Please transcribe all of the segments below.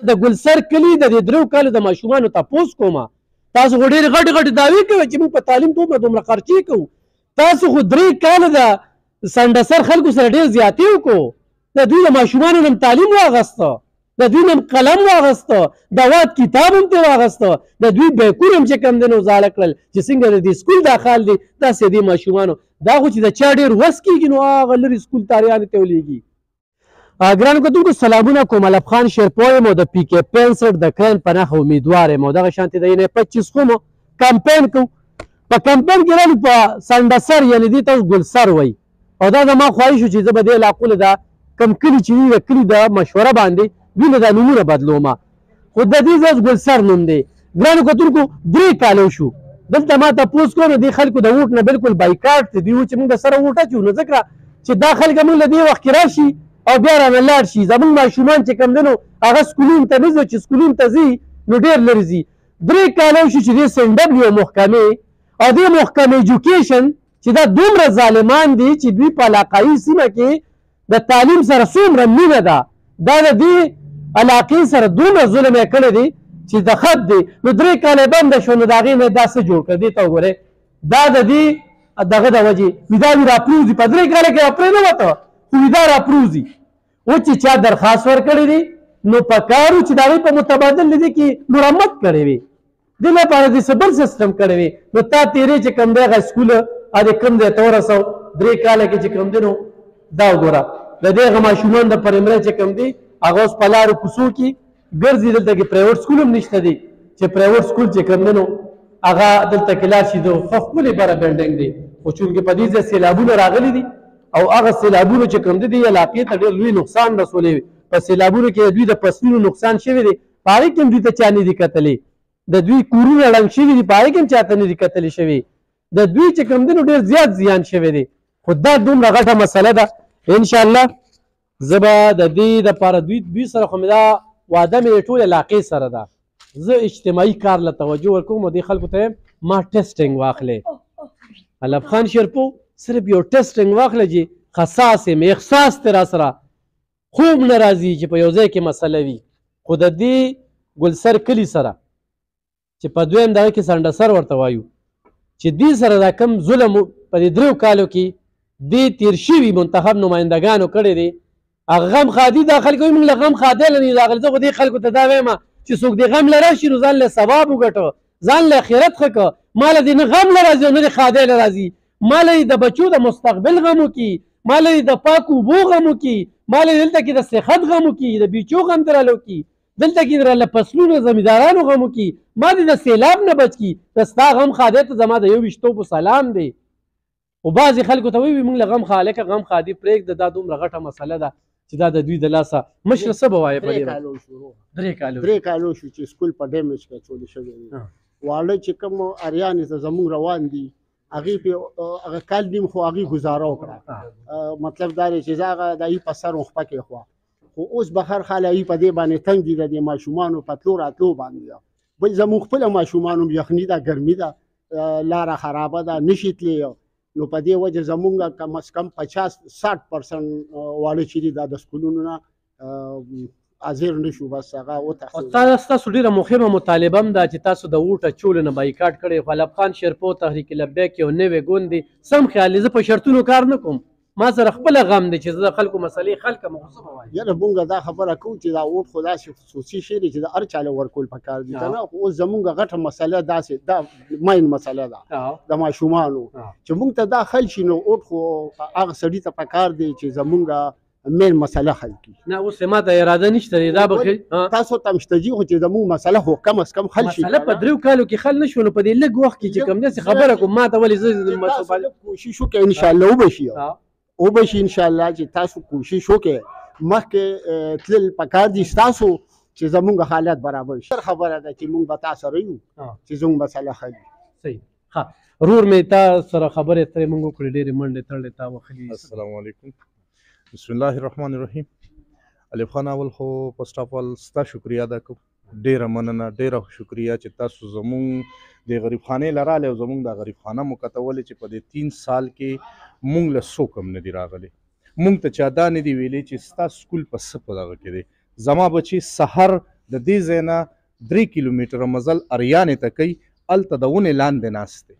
د ګلسر کلي د دې 3 کالو د ماشومانو تپوس کومه تاسو خو ډېرې غټې غټې دعوې کوئ چې موږ په تعلیم دومره خرچې کوو تاسو خو 3 کاله د سنډسر خلکو سره ډېر زیاتې وکړو د دوی د ماشومانو نه تعلیم واغسته د دوی نه قلم واغسته د واد کتاب هم ترې واغسته د دوی بیکونه هم چې کوم دی نو زاړه کړل چې څنګه د دې سکول داخل دي داسې دې ماشومانو دا خو چې د چا ډېر وس کېږي نو هغه لرې سکول تاریانې ته ولیږي ګرانو کتونکو سلامونه کوم علب خان شیرپو یم او د پی کې 65 د کرن په نښه امیدوار یم او دغه شانتې د ینې 25 خو مو کمپین کوو په کمپین کې رالو په سنډسر یعنې دې ته اوس ګلسر وایي او دا زما خواهش و چې زه به دې علاقو له دا کم کلي چې وي د کلي د مشوره باندې دوی له دا نومونه بدلومه خو د دې ځای اوس ګلسر نوم دی ګرانو کتونکو 3 کاله وشو دلته ما تپوس کوو نو دې خلکو د ووټ نه بالکل بایکاټ دی دوی چې موږ د سره ووټ اچوو نو ځکه چې دا خلک موږ له دې وخت کې راشي او بیا رانه لاړ شي زموږ ماشومان چې کوم دی نو هغه سکولونو ته نه ځي چې سکولونو ته ځي نو ډېر لرې ځي 3 کاله وشو چې دې سنډبلیو محکمې او دې محکمې ایجوکیشن چې دا دومره ظالمان دي چې دوی په علاقایي سیمه کې د تعلیم سره څومره مینه ده دا د دې علاقې سره دومره ظلم یې کړی دی چې د خط دی نو 3 کاله بنده شو نو د هغې نه دا څه جوړ کړه دې ته وګورئ دا د دې دغه د وجې وي دا وي راپروز دي په 3 کاله کې اپرې نه وته خو وي دا راپروز دي او چې چا درخواست ورکړی دی نو په کار و چې د هغوی په متبادل د دې کې مرمت کړی وي دې لپاره دې څه بل سیسټم کړی وي نو تا تیرې چې کوم دی هغه سکول د کوم ځای ته ورسو 3 کاله کې چې کوم دی نو دا وګوره د دې هغه ماشومان د پرایمري چې کوم دی هغه اوس په لارو کوڅو کې ګرځي دلته کې پرایویټ سکول هم نشته دی چې پرایویټ سکول چې کوم دی نو هغه دلته کې لاړ شي د خو ښکلې بره بلډینګ دی خو چونکې په دې ځای سیلابونه راغلي دي او هغه سیلابونو چې کوم دي دې علاقې ته ډېر لوی نقصان رسولی وي په سیلابونو کې دوی د فصلونو نقصان شوی دی په هغې کې هم دوی ته چا نه دي کتلی د دوی کورونه ړنګ شوي دي په هغې کې هم چاته نه دي کتلی شوي د دوی چې کوم دی نو ډېر زیات زیان شوی دی خو دا دومره غټه مسله ده انشاءالله زه به د دې دپاره دوی سره خو مې دا واده مې د ټول علاقې سره ده زه اجتماعي کار له توجه ورکوم او دې خلکو ته ما ټیسټینګ واخلې علب خان شیرپو صرف یو ټیسټینګ واخله چې خصاص یم احساس ترې را سره خوب نه راځي چې په یو ځای کې مسله وي خو د دې ګلسر کلي سره چې په دویم دغه کې سنډسر ورته وایو چې دې سره دا کم ظلم په دې 3 کالو کې دې تیر شوي منتخب نمایندګانو کړی دی هغه غم خادي دا خلک وایي موږ له غم خادی نه یو راغلي زه خو دې خلکو ته دا وایم چې څوک دې غم له راشي نو ځان له ثواب وګټه ځان له آخرت ښه کړه ما له دې نه غم نه راځي او نه دې خادی نه راځي ما له د بچو د مستقبل غم وکړي ما له د پاکو اوبو غم وکړي ما له دلته کې د صحت غم وکړي د بیچو غم دراله وکړي دلته کې دراله فصلونو زمیندارانو غم وکړي ما دې د سیلاب نه بچ کړي د ستا غم خادی ته زما د 21 سلام دی خو بعضې خلکو ته وایي موږ له غم خالقه غم خادي پرېږده دا دومره غټه مسله ده چې دا د دوی د لاسه مشره څه به وایې په دې 3 کالو شو چې سکول په ډیمیج کې اچولی شوی دی واړه چې کوم اریانې ته زموږ روان دي هغې پې هغه کال نیم خو هغې ګزاره وکړه مطلب دا دی چې زه هغه د هغې په سر وخپه کې خوا خو اوس به هر حال هغې په دې باندې تنګ دي د دې ماشومانو په تلو راتلو باندې بل زموږ خپله ماشومان هم یخني ده ګرمي ده لاره خرابه ده نشي تللی نو په دې وجه زمونږ کم از کم 50-60% واړه چې دي دا د سکولونو نه حاضر نه شو بس هغه وتښتېدل. ستاسو ډېره مهمه مطالبه هم ده چې تاسو د ووټ اچولو نه بایکاټ کړی خو علب خان شیرپو تحریک لبیک یو نوی ګوند دی سم خیال دی زه په شرطونو کار نه کوم ما سره خپله غم دی چې زه د خلکو مسلې خلک م خو څه به وایي یاره مونږ دا خبره کوو چې دا ووټ خو داسې خصوصي شی دی چې د هر چاله ورکول پکار دي که نه خو اوس زمونږ غټه مسله داسې دا مین مسله ده د ماشومانو چې مونږ ته دا حل شي نو ووټ خو هغه سړي ته پکار دی چې زمونږ مین مسله حل کړي نه اوس ما ته اراده نشته دی دا به تاسو ته هم شته جي خو چې زمونږ مسله خو کم از کم حل شي مسله په 3 کالو کې حل نه شو نو په دې لږ وخت کې چې کوم داسې خبره کوم ما ته ولې زه کوشش وکړئ انشاءالله وبشي وبشي انشاءالله چې تاسو کوشش وکړئ مخکې تلل پکار دي ستاسو چې زمونږ حالات برابر شي خبره ده چې مونږ به تا سره یو چې زموږ مسله حل صحیح ښه رور مې تا سره خبرې اترې مونږ وکړې ډېرې منډې تړلې تا وخلي السلام علیکم بسم الله الرحمن الرحیم علب خان اول خو فرسټ اف آل ستا شکریه ادا کوم ډیره مننه ډیره شکریه چې تاسو زمونږ د غریب خانې لراله او زمونږ د غریب خانه مکتولې چې په دې 3 سال کې مونږ له څوک هم نه دي راغلي مونږ ته چا دا نه دي ویلي چې ستا سکول په څه په دغه کې دی زما بچي سحر د دې ځای نه 3 کیلومتره مزل اریانې ته کوي، هلته د ونې لاندې ناست دی.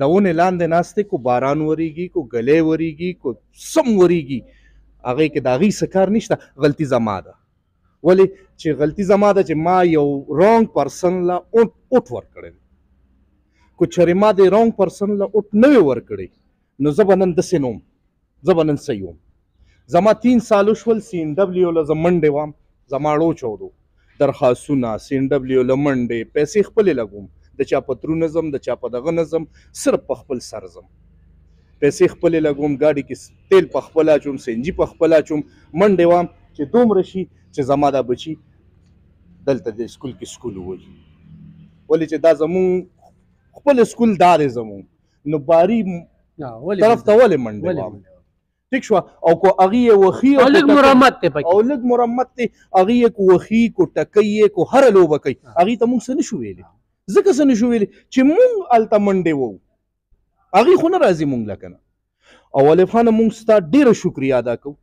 د ونې لاندې ناست دی، کو باران وریږي، کو ګلی وریږي، کو سم وریږي، هغې کې د هغې څه کار نشته. غلطي زما ده. ولې چې غلطي زما ده چې ما یو رانګ پرسن له اوټ ورکړی دی. کو چېرې ما د رانګ پرسن له اوټ نه وی ورکړی نو زه به نن داسې نه وم، زه به نن صحیح وم. زما 3 سال وشول سی ان ډبلیو له زه منډې وم، زما اړو چودو درخواستونه سی ان ډبلیو له منډې، پیسې خپلې لګوم، د چا په ترونه ځم، د چا په دغه نه ځم، صرف په خپل سر ځم، پیسې خپلې لګوم، ګاډي کې تیل په خپله اچوم، سی ان جي په خپله اچوم، منډې وم چې دومره شي چې زما دا بچي دلته د سکول کې سکول ووایي. ولې چې دا زمونږ خپل سکول دا دی زمونږ، نو باري طرف ته ولې منډې وم؟ ٹھیک شو. او کو هغې یې وخي او لږ مرمت دی پکې، او لږ مرمت دی، هغې یې کو وخي، کو ټکۍ یې، کو هره لوبه کوي، هغې ته موږ څه نشو ویلی. ځکه څه نشو ویلی چې موږ هلته منډې وو، هغې خو نه راځي موږ له که نه. او الف خانه موږ ستا ډېره شکریه ادا کوو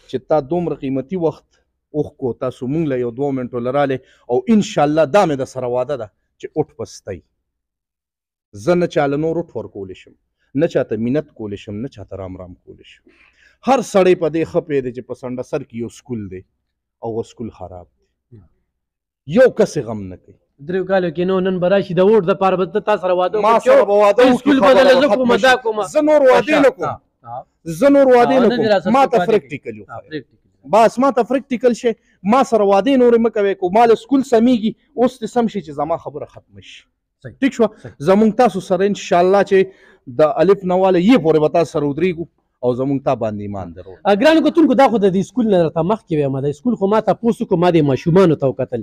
چې تا دومره قیمتي وخت وښکو، تاسو موږ له 1-2 منټو له رالی، او انشاءالله دا مې د سره واده ده چې اوټ پستی زه نه چاله نور اوټ ورکولی شم، نه چاته مینت کولی شم، نه چاته رام رام کولی شم. هر سړی په دې ښه پوهېدی چې په سنډه سر کې یو سکول دی او هغه سکول خراب دی، یو کس یې غم نه کوي. 3 کالو کې نو نن به راشي د ووټ دپاره به تا سره واده ما سره به واده سکول بدله زه کومه دا کومه، زه نور وعدې نه کوم، زه نور وعدې نه کوم، ما ته پریکټیکل وښایه، بس ما ته پریکټیکل شی، ما سره وعدې نورې مه کوئ. کو ما له سکول سمیږي اوس دې سم شي چې زما خبره ختمه شي. ټیک شوه. زمونږ تاسو سره انشاءالله چې د الف نه واله یې پورې به تاسو سره ودرېږو او زمونږ تا باندې ایمان درو. ګرانو کتونکو دا خو د دې سکول نه راته مخکې ویم، د سکول خو ما تپوس وکړو، ما د ماشومانو ته وکتل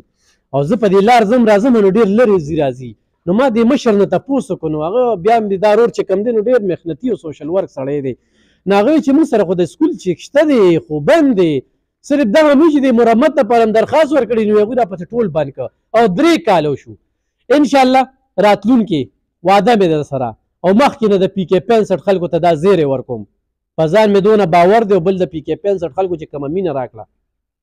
او زه په دې لار ځم راځم نو ډېر لرې ځي راځي، نو ما د مشر نه تپوس وکړو، نو هغه بیا مې دا رور چې کوم دی نو ډېر محنتي او سوشل ورک سړی دی، نو هغه چې موږ سره خو د سکول چې شته دی خو بند دی، صرف دغه موږ چې د مرمت لپاره هم درخواست ورکړی نو هغوی دا پسې ټول بند کړه او 3 کاله شو. انشاءالله راتلونکي وعده مې در سره او مخکې نه د پی کې 65 خلکو ته دا زیری ورکوم، په ځان مې دونه باور دی، او بل د پی کې 65 خلکو چې کومه مینه راکړه،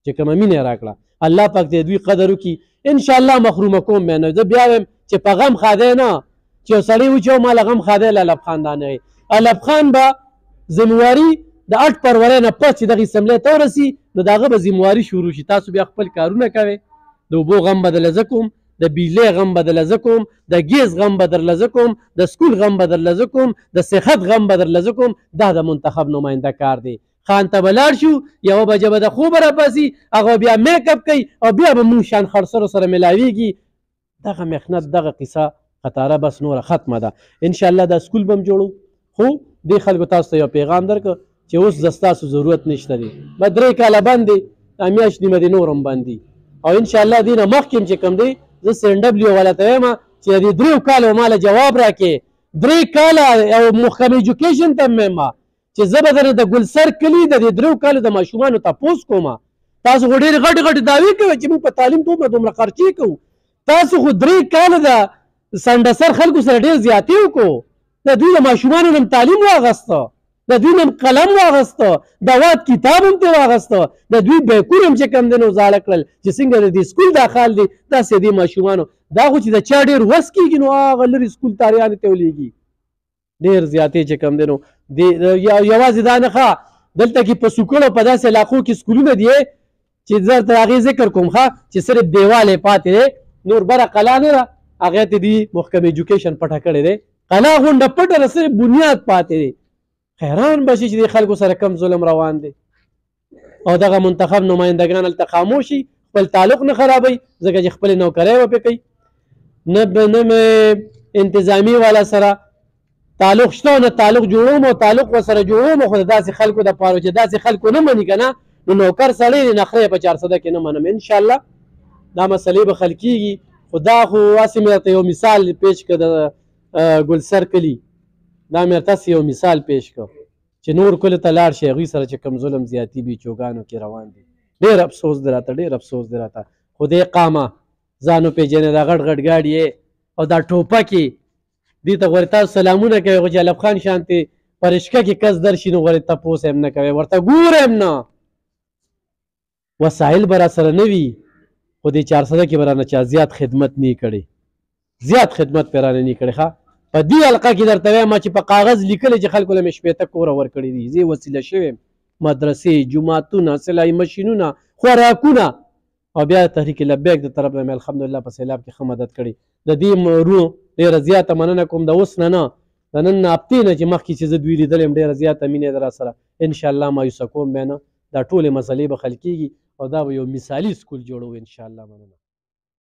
چې کومه مینه یې راکړه، الله پاک دې دوی قدر وکړي. انشاءالله محرومه کوم مې نه، زه بیا وایم چې په غم خادی نه، چې یو سړی و چې ما له غم خادی له الف خان دا نه وي، الف خان به ذمواري د 8 فروری نه پس چې دغه اسمبلۍ ته ورسي نو د هغه به ذمواري شروع شي، تاسو بیا خپل کارونه کوئ، د اوبو غم به درله زه کوم، د بجلۍ غم به درله زه کوم، د ګیس غم به درله زه کوم، د سکول غم به درله زه کوم، د صحت غم به درله زه کوم. دا د منتخب نماینده کار دی. خان ته به لاړ شو، 1 بجه به د خوبه راپاسي، هغه بیا میک اپ کوي او بیا به موږ شان خرڅرو سره ملاویږي. دغه محنت دغه قصه قطاره بس نوره ختمه ده. انشاءالله دا سکول به هم جوړو، خو دې خلکو تاسو ته یو پیغام درکړه چې اوس د ستاسو ضرورت نشته دی، به 3 کاله بند دی، دا میاشت نیمه دی نور هم بند دي، او انشاءالله دې نه مخکې چې کوم دی زه سی ان ډبلیو والا ته وایم چې د 3 کالو ماله جواب راکړې، 3 کاله او محکم ایجوکیشن ته مې ما چې زه به درنه د ګلسر کلي د 3 کالو د ماشومانو تپوس کوم. تاسو خو ډېرې غټې غټې دعوې کوئ چې موږ په تعلیم دومره خرچې کوو، تاسو خو 3 کاله د سنډسر خلکو سره ډېر زیاتې وکړو، د دوی د ماشومانو نه تعلیم واغسته، د دوی نه قلم واغسته، د واد کتاب هم ترې واغسته، د دوی بیکونه هم چې کوم دی نو زاړه کړل چې څنګه د دې سکول دا خال دی، داسې دې ماشومانو دا خو چې د چا ډېر وس کېږي نو هغه لرې سکول تاریانې ته ولېږي، ډېر زیاتې چې کوم دی نو یوازې دا نه ښه، دلته کې په سکول او په داسې علاقو کې سکولونه دي چې زه تر هغې ذکر کوم ښه چې صرف دیوال یې پاتې دی، نور بره قلا نه ده، هغې ته دې محکم ایجوکیشن پټه کړې دی، قلا غونډه پټه ده، صرف بنیاد پاتې دی. حیران به شي چې د خلکو سره کم ظلم روان دی، او دغه منتخب نمایندګان هلته خاموش شي، خپل تعلق نه خرابوي، ځکه چې خپلې نوکرۍ به پرې کوي، نه انتظامي والا سره تعلق شته نه تعلق جوړوم او تعلق ورسره جوړوم، خو د داسې خلکو دپاره چې داسې خلکو نه مني که نه نو نوکر سړی د نخرې په 400 کې نه منم. انشاءالله دا مسلې به حل کېږي، خو دا خو هسې مې درته یو مثال پیش کړه د ګلسر کلي، دا مې تاسې یو مثال پیش کړ چې نور کلو ته لاړ شي هغوی سره چې کوم ظلم زیاتي بیچوګانو کې روان دي. ډېر افسوس دی راته، ډېر افسوس دی راته، خو دې قامه ځان وپېژنې دا غټ غټ ګاډي یې او دا ټوپکې دې ته غورې تاسو سلامونه کوئ، خو چې الف خان شانتې په رشکه کې کس درشي نو غورې تپوس هم نه کوئ، ورته ګورم نه، وسایل به را سره نه وي، خو دې 400 کې به رانه چا زیات خدمت نه کړی زیات خدمت پې رانه نه کړی ښه په دې حلقه کې درته وایم چې په کاغذ لیکلی چې خلکو له مې شپېته کوره ورکړي دي زه وسیله شوی یم مدرسې جوماتونه سلایي مشینونه خوراکونه او بیا تحریک لبیک د طرف نه مې الحمدلله په سیلاب کې ښه مدد کړی د دې مرو ډېره زیاته مننه کوم د اوس نه د نن هفتې نه چې مخکې چې زه دوی لیدلی یم ډېره زیاته مینه ده راسره انشاءالله مایوسه کوم بیا نه دا ټولې مسلې به حل کېږي او دا به یو مثالي سکول جوړوو انشاءالله مننه